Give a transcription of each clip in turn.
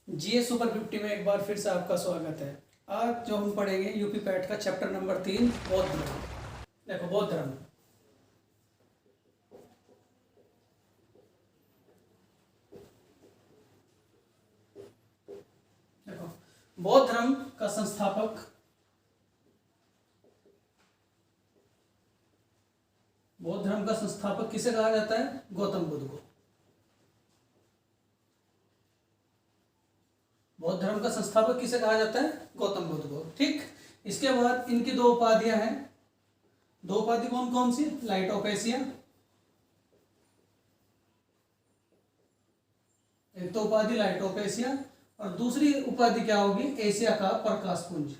जीए super 50 में एक बार फिर से आपका स्वागत है। आज जो हम पढ़ेंगे यूपी पैट का चैप्टर नंबर 3 बौद्ध धर्म। देखो बौद्ध धर्म, देखो बौद्ध धर्म का संस्थापक, बौद्ध धर्म का संस्थापक किसे कहा जाता है? गौतम बुद्ध को। बौद्ध धर्म का संस्थापक किसे कहा जाता है? गौतम बुद्ध को। ठीक, इसके बाद इनकी दो उपाधियां हैं। दो उपाधि कौन कौन सी? लाइट ऑफ एशिया, एक तो उपाधि लाइट ऑफ एशिया और दूसरी उपाधि क्या होगी? एशिया का प्रकाश पुंज।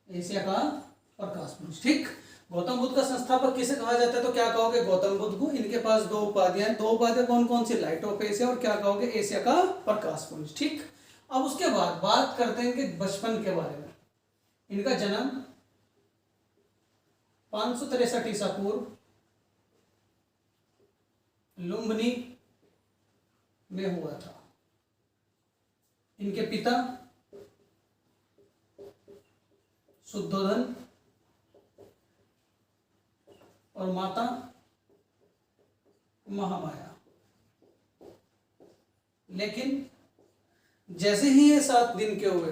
एशिया का प्रकाश पुंज। ठीक, गौतम बुद्ध का संस्थापक किसे कहा जाता है? तो क्या कहोगे? गौतम बुद्ध को। इनके पास दो उपाधियां हैं। दो उपाधियां कौन कौन सी? लाइट ऑफ एशिया और क्या कहोगे? एशिया का प्रकाश पुंज। ठीक, अब उसके बाद बात करते हैं कि बचपन के बारे में। इनका जन्म 563 ईसा पूर्व लुम्बिनी में हुआ था। इनके पिता शुद्धोधन और माता महामाया। लेकिन जैसे ही ये 7 दिन के हुए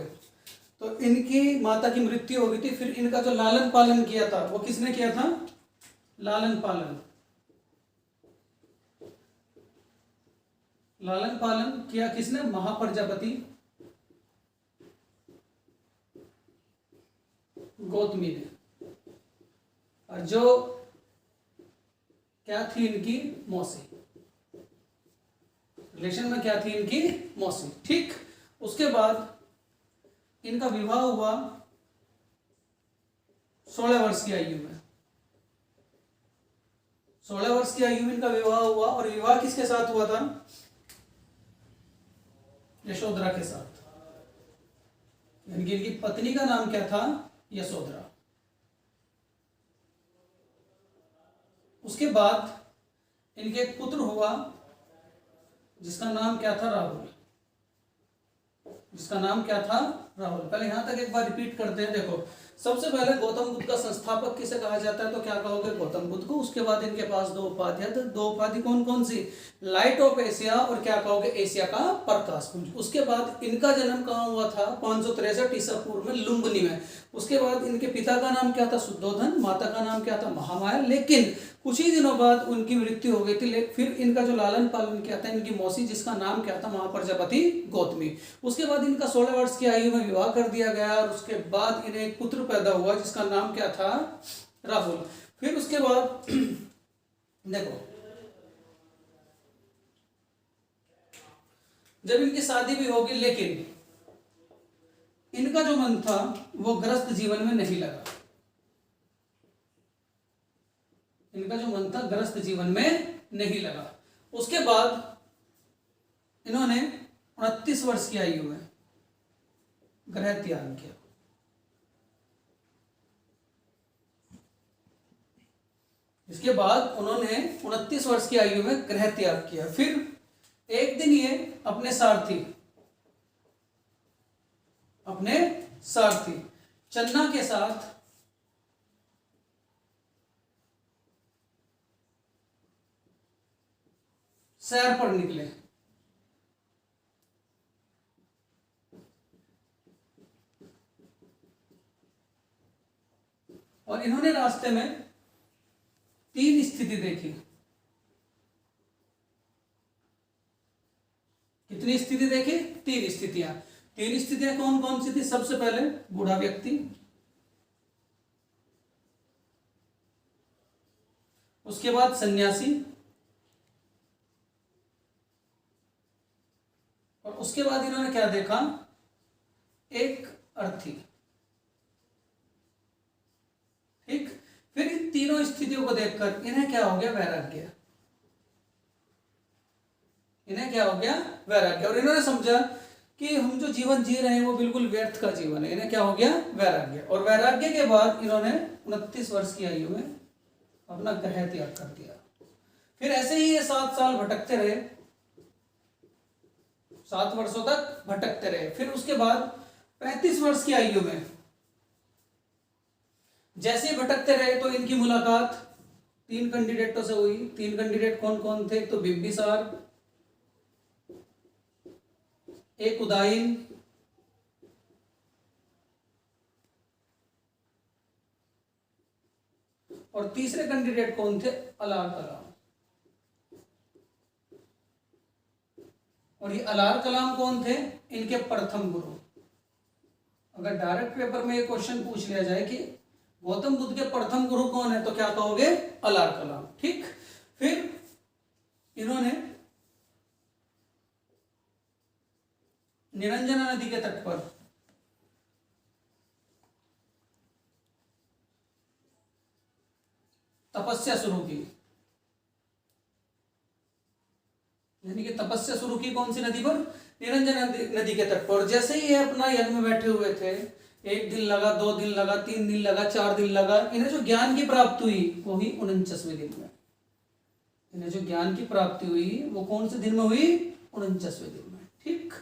तो इनकी माता की मृत्यु हो गई थी। फिर इनका जो लालन पालन किया था वो किसने किया था? लालन पालन किया किसने? महाप्रजापति गौतमी ने। और जो क्या थी? इनकी मौसी। रिलेशन में क्या थी? इनकी मौसी। ठीक, उसके बाद इनका विवाह हुआ 16 वर्ष की आयु में। 16 वर्ष की आयु में इनका विवाह हुआ। और विवाह किसके साथ हुआ था? यशोधरा के साथ। इनकी पत्नी का नाम क्या था? यशोधरा। उसके बाद इनके एक पुत्र हुआ जिसका नाम क्या था? राहुल। जिसका नाम क्या था? राहुल। पहले यहां तक एक बार रिपीट करते हैं। देखो, सबसे पहले गौतम बुद्ध का संस्थापक किसे कहा जाता है? तो क्या कहोगे? गौतम बुद्ध को। उसके बाद इनके पास दो उपाधियां। तो दो उपाधि कौन कौन सी? लाइट ऑफ एशिया और क्या कहोगे? एशिया का प्रकाश पुंज। उसके बाद इनका जन्म कहाँ हुआ था? 563 ईसा पूर्व में लुम्बिनी में। उसके बाद इनके पिता का नाम क्या था? शुद्धोधन। माता का नाम क्या था? महामाया। लेकिन कुछ ही दिनों बाद उनकी मृत्यु हो गई थी। फिर इनका जो लालन पालन किया था इनकी मौसी, जिसका नाम क्या था? महाप्रजापति गौतमी। उसके बाद इनका 16 वर्ष की आयु में विवाह कर दिया गया और उसके बाद इन्हें एक पुत्र पैदा हुआ जिसका नाम क्या था? राहुल। फिर उसके बाद देखो, जब इनकी शादी भी होगी लेकिन इनका जो मन था वो गृहस्थ जीवन में नहीं लगा। इनका जो मन था गृहस्थ जीवन में नहीं लगा। उसके बाद इन्होंने 29 वर्ष की आयु में गृह त्याग किया। इसके बाद उन्होंने 29 वर्ष की आयु में गृह त्याग किया। फिर एक दिन ये अपने सारथी चन्ना के साथ सैर पर निकले। और इन्होंने रास्ते में 3 स्थिति देखी। कितनी स्थिति देखी? 3 स्थितियां। 3 स्थितियां कौन कौन सी थी? सबसे पहले बूढ़ा व्यक्ति, उसके बाद सन्यासी और उसके बाद इन्होंने क्या देखा? एक अर्थी। ठीक, फिर इन तीनों स्थितियों को देखकर इन्हें क्या हो गया? वैराग्य। इन्हें क्या हो गया? वैराग्य। और इन्होंने समझा कि हम जो जीवन जी रहे हैं वो बिल्कुल व्यर्थ का जीवन है। इन्हें क्या हो गया? वैराग्य। और वैराग्य के बाद इन्होंने 29 वर्ष की आयु में अपना गृह त्याग कर दिया। फिर ऐसे ही ये 7 साल भटकते रहे, 7 वर्षों तक भटकते रहे। फिर उसके बाद 35 वर्ष की आयु में जैसे ही भटकते रहे तो इनकी मुलाकात 3 कैंडिडेटों से हुई। 3 कैंडिडेट कौन कौन थे? एक तो बिम्बिसार, एक उदायन, और तीसरे कैंडिडेट कौन थे? अलार कलाम। और ये अलार कलाम कौन थे? इनके प्रथम गुरु। अगर डायरेक्ट पेपर में ये क्वेश्चन पूछ लिया जाए कि गौतम बुद्ध के प्रथम गुरु कौन है, तो क्या कहोगे? अलार कलाम। ठीक। फिर इन्होंने निरंजना नदी के तट पर तपस्या शुरू की। यानी कि तपस्या शुरू की कौन सी नदी पर? निरंजना नदी के तट पर। जैसे ही ये अपना यज्ञ में बैठे हुए थे, 1 दिन लगा, 2 दिन लगा, 3 दिन लगा, 4 दिन लगा, इन्हें जो ज्ञान की प्राप्ति हुई वो हुई 49वें दिन में। इन्हें जो ज्ञान की प्राप्ति हुई वो कौन से दिन में हुई? 49वें दिन में। ठीक।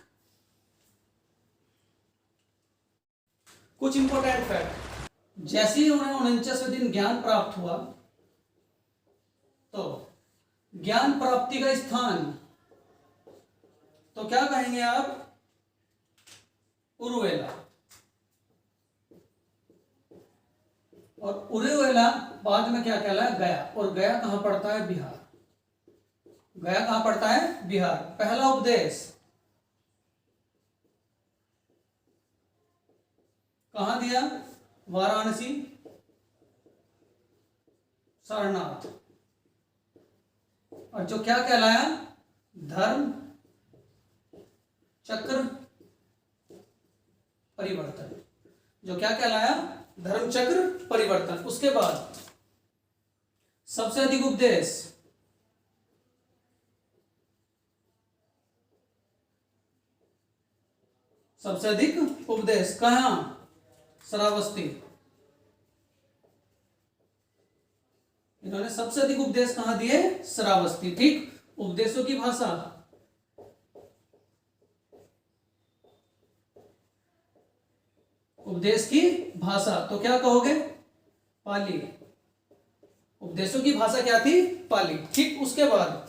कुछ इंपॉर्टेंट फैक्ट। जैसे ही उन्हें 49वें दिन ज्ञान प्राप्त हुआ तो ज्ञान प्राप्ति का स्थान तो क्या कहेंगे आप? उरुवेला। और उरुवेला बाद में क्या कहलाया? गया। और गया कहां पड़ता है? बिहार। गया कहां पड़ता है? बिहार। पहला उपदेश कहां दिया? वाराणसी, सारनाथ। और जो क्या कहलाया? धर्म चक्र परिवर्तन। जो क्या कहलाया? धर्म चक्र परिवर्तन। उसके बाद सबसे अधिक उपदेश कहां? श्रावस्ती। इन्होंने सबसे अधिक उपदेश कहां दिए? श्रावस्ती। ठीक। उपदेशों की भाषा उपदेश की भाषा तो क्या कहोगे? पाली। उपदेशों की भाषा क्या थी? पाली। ठीक। उसके बाद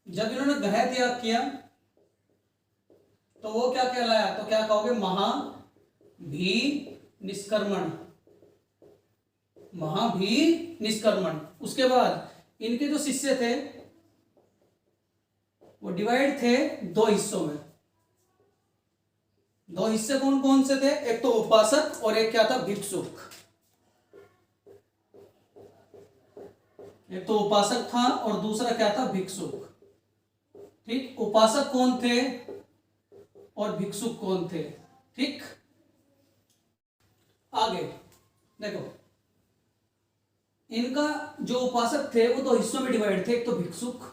जब इन्होंने ग्रह त्याग किया तो वो क्या कहलाया? तो क्या कहोगे? महाभी निष्कर्मण। महाभी निष्कर्मण। उसके बाद इनके जो शिष्य थे वो डिवाइड थे 2 हिस्सों में। 2 हिस्से कौन कौन से थे? एक तो उपासक और एक क्या था? भिक्षुक। एक तो उपासक था और दूसरा क्या था? भिक्षुक। ठीक। उपासक कौन थे और भिक्षुक कौन थे? ठीक। आगे देखो, इनका जो उपासक थे वो 2 हिस्सों में डिवाइड थे। एक तो भिक्षुक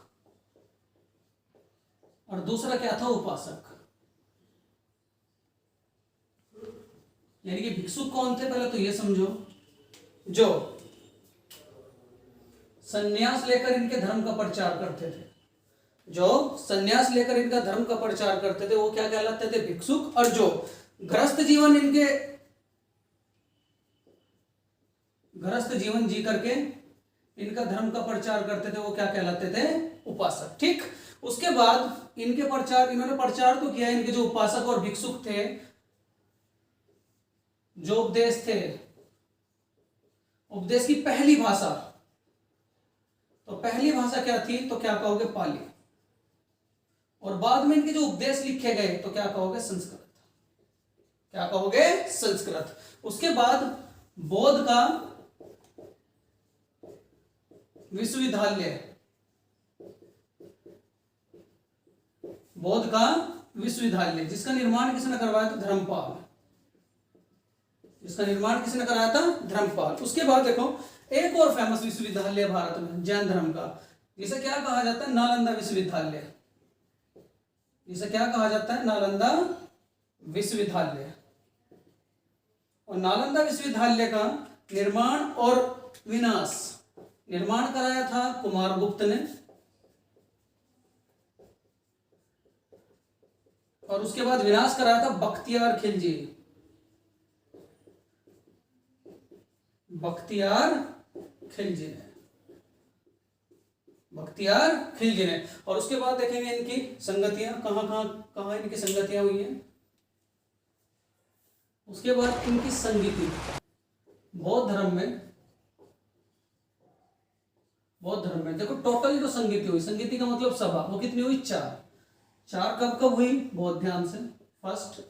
और दूसरा क्या था? उपासक। यानी कि भिक्षुक कौन थे? पहले तो ये समझो, जो सन्यास लेकर इनके धर्म का प्रचार करते थे। जो सन्यास लेकर इनका धर्म का प्रचार करते थे वो क्या कहलाते थे? भिक्षुक। और जो गृहस्थ जीवन जी करके इनका धर्म का प्रचार करते थे वो क्या कहलाते थे? उपासक। ठीक। उसके बाद इन्होंने प्रचार तो किया। इनके जो उपासक और भिक्षुक थे, जो उपदेश थे, उपदेश की पहली भाषा तो पहली भाषा क्या थी? तो क्या कहोगे? पाली। और बाद में इनके जो उपदेश लिखे गए तो क्या कहोगे? संस्कृत। क्या कहोगे? संस्कृत। उसके बाद बौद्ध का विश्वविद्यालय, जिसका निर्माण किसने करवाया था? धर्मपाल। जिसका निर्माण किसने कराया था? धर्मपाल। उसके बाद देखो एक और फेमस विश्वविद्यालय भारत में जैन धर्म का, जिसे क्या कहा जाता है? नालंदा विश्वविद्यालय। जिसे क्या कहा जाता है? नालंदा विश्वविद्यालय। और नालंदा विश्वविद्यालय का निर्माण और विनाश। निर्माण कराया था कुमारगुप्त ने, और उसके बाद विनाश कराया था बख्तियार खिलजी। बख्तियार खिलजी ने, बख्तियार खिलजी ने। और उसके बाद देखेंगे इनकी संगतियां, कहां कहां कहां इनकी संगतियां हुई हैं। उसके बाद इनकी संगति बौद्ध धर्म में, बौद्ध धर्म में देखो टोटल जो संगति हुई, संगति का मतलब सभा, वो कितनी हुई? 4। 4 कब कब हुई? बहुत ध्यान से, फर्स्ट,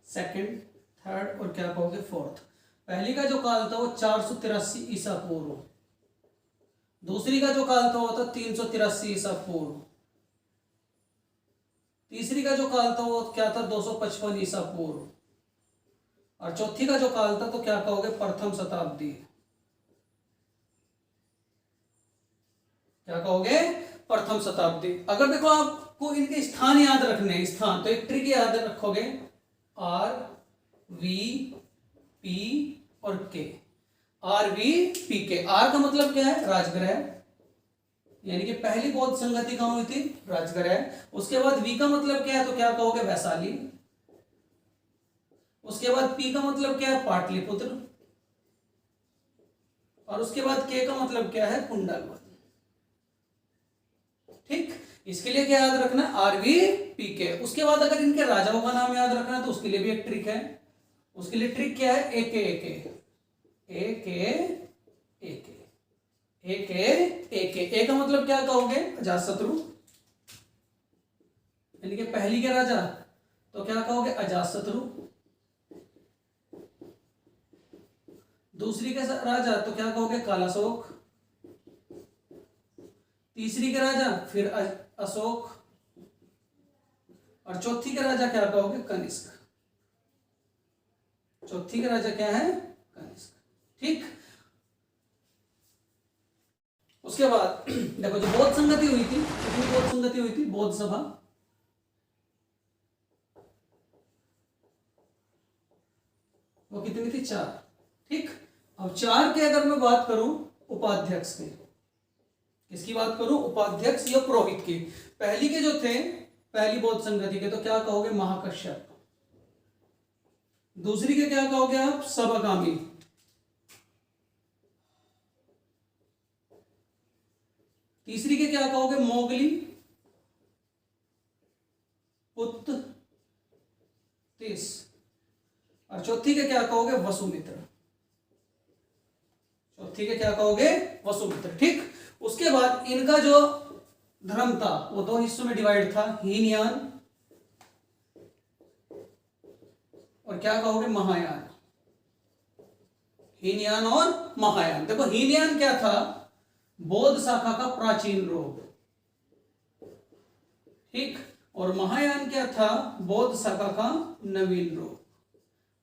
सेकंड, थर्ड और क्या कहोगे फोर्थ। पहली का जो काल था वो 483 ईसा पूर्व, दूसरी का जो काल था वो था 383 ईसा पूर्व, तीसरी का जो काल था वो क्या था? 255 ईसा पूर्व, और चौथी का जो काल था तो क्या कहोगे? प्रथम शताब्दी। क्या कहोगे? प्रथम शताब्दी। अगर देखो आपको इनके स्थान याद रखने हैं, स्थान, तो एक ट्रिक याद रखोगे, आर वी पी और के। आर वी पी के। आर का मतलब क्या है? राजगृह, यानी कि पहली बौद्ध संगति कहां हुई थी? राजगृह। उसके बाद वी का मतलब क्या है? तो क्या कहोगे? वैशाली। उसके बाद पी का मतलब क्या है? पाटलिपुत्र। और उसके बाद के का मतलब क्या है? कुंडलवत। ठीक, इसके लिए क्या याद रखना? आरवी पी के। उसके बाद अगर इनके राजाओं का नाम याद रखना है तो उसके लिए भी एक ट्रिक है। उसके लिए ट्रिक क्या है? एके एके एके एके एके एके। ए का मतलब क्या कहोगे? अजातशत्रु, यानी कि पहली के राजा, तो क्या कहोगे? अजातशत्रु। दूसरी के राजा तो क्या कहोगे? कालाशोक। तीसरी के राजा फिर अशोक, और चौथी के राजा क्या कहोगे? कनिष्क। चौथी के राजा क्या है? कनिष्क। ठीक, उसके बाद देखो जो बौद्ध संगति हुई थी, कितनी बौद्ध संगति हुई थी? बौद्ध सभा, वो कितनी थी? 4। ठीक, अब 4 के अगर मैं बात करूं उपाध्यक्ष के, किसकी बात करूं? उपाध्यक्ष या पुरोहित की। पहली के जो थे, पहली बौद्ध संगति के, तो क्या कहोगे? महाकश्यप। दूसरी के क्या कहोगे आप? सभागामी। तीसरी के क्या कहोगे? मोगली, पुत्र, तीस। और चौथी के क्या कहोगे? वसुमित्र। चौथी के क्या कहोगे? वसुमित्र। ठीक, उसके बाद इनका जो धर्म था वो 2 हिस्सों में डिवाइड था, हीनयान और क्या कहोगे? महायान। हीनयान और महायान। देखो हीनयान क्या था? बौद्ध शाखा का प्राचीन रूप, ठीक, और महायान क्या था? बौद्ध शाखा का नवीन रूप।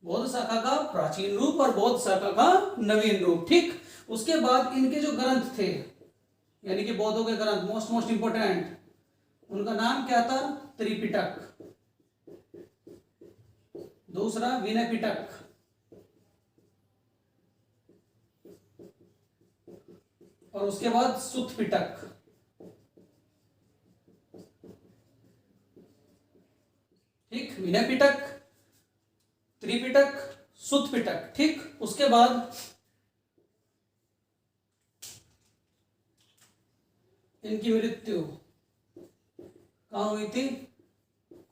बौद्ध शाखा का प्राचीन रूप और बौद्ध शाखा का नवीन रूप। ठीक, उसके बाद इनके जो ग्रंथ थे, यानी कि बौद्धों के ग्रंथ, मोस्ट इंपोर्टेंट, उनका नाम क्या था? त्रिपिटक। दूसरा विनय पिटक, और उसके बाद सुत्त पिटक। ठीक, विनय पिटक, त्रिपिटक, सुत्त पिटक। ठीक, उसके बाद इनकी मृत्यु कहां हुई थी?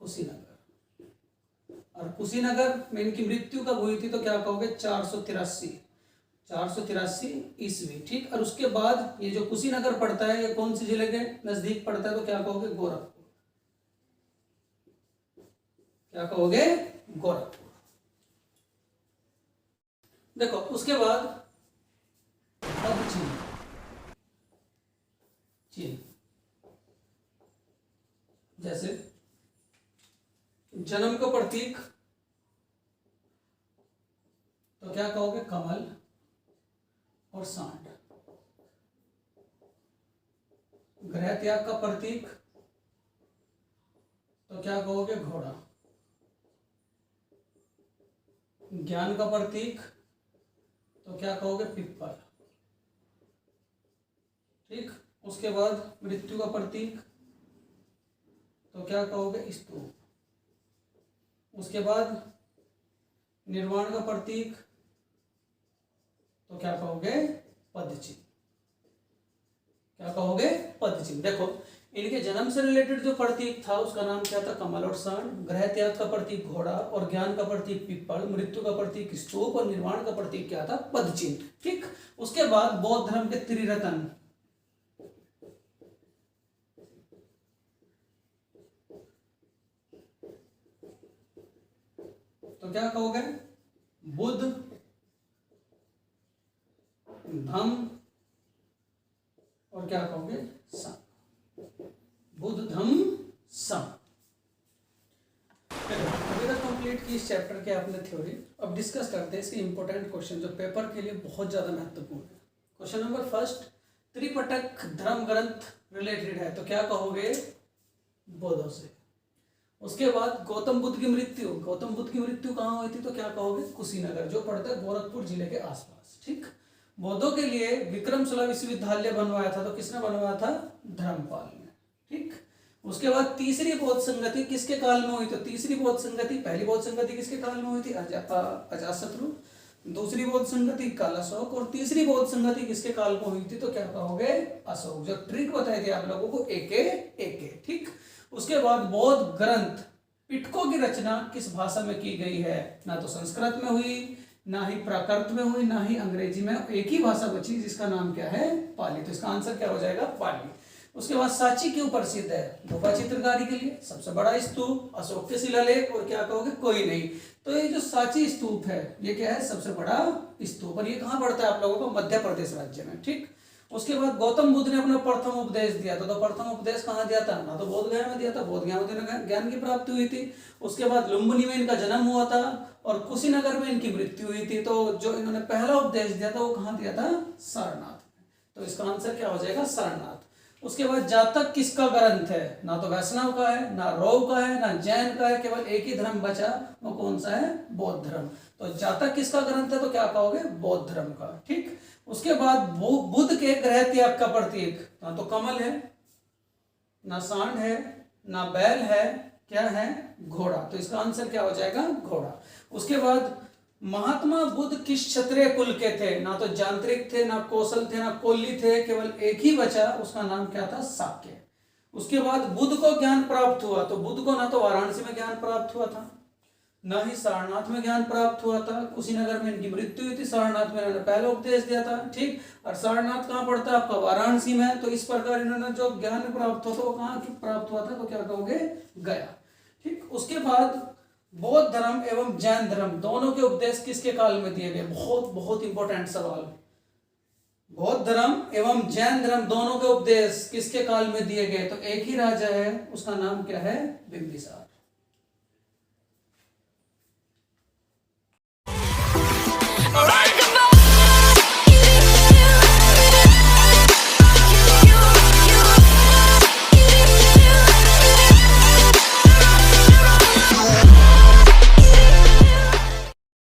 कुशीनगर। और कुशीनगर में इनकी मृत्यु कब हुई थी? तो क्या कहोगे? 483 ईस्वी। ठीक, और उसके बाद ये जो कुशीनगर पड़ता है, ये कौन से जिले के नजदीक पड़ता है? तो क्या कहोगे? गोरखपुर। क्या कहोगे? गोरखपुर। देखो उसके बाद अब चीन। चीन जैसे जन्म का प्रतीक, तो क्या कहोगे? कमल और सांड। गृह त्याग का प्रतीक, तो क्या कहोगे? घोड़ा। ज्ञान का प्रतीक, तो क्या कहोगे? पिप्पल। ठीक, उसके बाद मृत्यु का प्रतीक तो क्या कहोगे? स्तूप। उसके बाद निर्वाण का प्रतीक तो क्या कहोगे? पदचिन्ह। क्या कहोगे? पदचिन्ह। देखो, इनके जन्म से रिलेटेड जो प्रतीक था उसका नाम क्या था? कमल और सांड। ग्रह त्याग का प्रतीक घोड़ा और ज्ञान का प्रतीक पिप्पल, मृत्यु का प्रतीक स्तूप और निर्वाण का प्रतीक क्या था? पदचिन्ह। ठीक, उसके बाद बौद्ध धर्म के त्रिरत्न तो क्या कहोगे? बुद्ध, धम्म और क्या कहोगे? संघ। बुद्ध, धम्म, संघ। अभी तक कंप्लीट की इस चैप्टर के आपने थ्योरी। अब डिस्कस करते हैं इसके इंपॉर्टेंट क्वेश्चन जो पेपर के लिए बहुत ज्यादा महत्वपूर्ण है। क्वेश्चन नंबर फर्स्ट, त्रिपिटक धर्म ग्रंथ रिलेटेड है तो क्या कहोगे? बौद्धों से। उसके बाद गौतम बुद्ध की मृत्यु, गौतम बुद्ध की मृत्यु कहाँ हुई थी तो क्या कहोगे? कुशीनगर, जो पड़ता है गोरखपुर जिले के आसपास। ठीक, बौद्धों के लिए विक्रमशिला विश्वविद्यालय बनवाया था तो किसने बनवाया था? धर्मपाल ने। ठीक, उसके बाद तीसरी बौद्ध संगति किसके काल में हुई? तो तीसरी बौद्ध संगति, पहली बौद्ध संगति किसके काल में हुई थी? अजातशत्रु। दूसरी बौद्ध संगति कालाशोक और तीसरी बौद्ध संगति किसके काल में हुई थी तो क्या कहोगे? अशोक। जो ट्रिक बताई थी आप लोगों को, एक। ठीक, उसके बाद बौद्ध ग्रंथ पिटकों की रचना किस भाषा में की गई है? ना तो संस्कृत में हुई, ना ही प्राकृत में हुई, ना ही अंग्रेजी में, एक ही भाषा बची जिसका नाम क्या है? पाली। तो इसका आंसर क्या हो जाएगा? पाली। उसके बाद सांची क्यों प्रसिद्ध है? गुफा चित्रकारी के लिए, सबसे बड़ा स्तूप, अशोक के शिलालेख और क्या कहोगे? कोई नहीं। तो ये जो सांची स्तूप है ये क्या है? सबसे बड़ा स्तूप। और ये कहाँ पड़ता है आप लोगों को? मध्य प्रदेश राज्य में। ठीक, उसके बाद गौतम बुद्ध ने अपना प्रथम उपदेश दिया था तो प्रथम उपदेश कहाँ दिया था? ना तो बोध गया में दिया था, बोध गया में ज्ञान की प्राप्ति हुई थी। उसके बाद लुम्बिनी में इनका जन्म हुआ था और कुशीनगर में इनकी मृत्यु हुई थी। तो जो इन्होंने पहला उपदेश दिया था वो कहाँ दिया था? सारनाथ में। तो इसका आंसर क्या हो जाएगा? सारनाथ। उसके बाद जातक किसका ग्रंथ है? ना तो वैष्णव का है, ना रौव का है, ना जैन का है, केवल एक ही धर्म बचा, वो कौन सा है? बौद्ध धर्म। तो जातक किसका ग्रंथ है तो क्या कहोगे? बौद्ध धर्म का। ठीक, उसके बाद बुद्ध के ग्रह त्याग का प्रतीक ना तो कमल है, ना सांड है, ना बैल है, क्या है? घोड़ा। तो इसका आंसर क्या हो जाएगा? घोड़ा। उसके बाद महात्मा बुद्ध किस क्षत्रिय कुल के थे? ना तो यांत्रिक थे, ना कौशल थे, ना कोल्ली थे, केवल एक ही बचा, उसका नाम क्या था? शाक्य। उसके बाद बुद्ध को ज्ञान प्राप्त हुआ तो बुद्ध को ना तो वाराणसी में ज्ञान प्राप्त हुआ था, ना ही सारनाथ में ज्ञान प्राप्त हुआ था। कुशीनगर में इनकी मृत्यु हुई थी, सारनाथ में इन्होंने पहला उपदेश दिया था। ठीक, और सारनाथ कहाँ पड़ता है आपका? वाराणसी में। तो इस प्रकार इन्होंने जो ज्ञान प्राप्त हुआ था वो कहाँ प्राप्त हुआ था तो क्या कहोगे? गया। ठीक, उसके बाद बौद्ध धर्म एवं जैन धर्म दोनों के उपदेश किसके काल में दिए गए? बहुत बहुत इंपॉर्टेंट सवाल। बौद्ध धर्म एवं जैन धर्म दोनों के उपदेश किसके काल में दिए गए? तो एक ही राजा है, उसका नाम क्या है? बिंबिसार।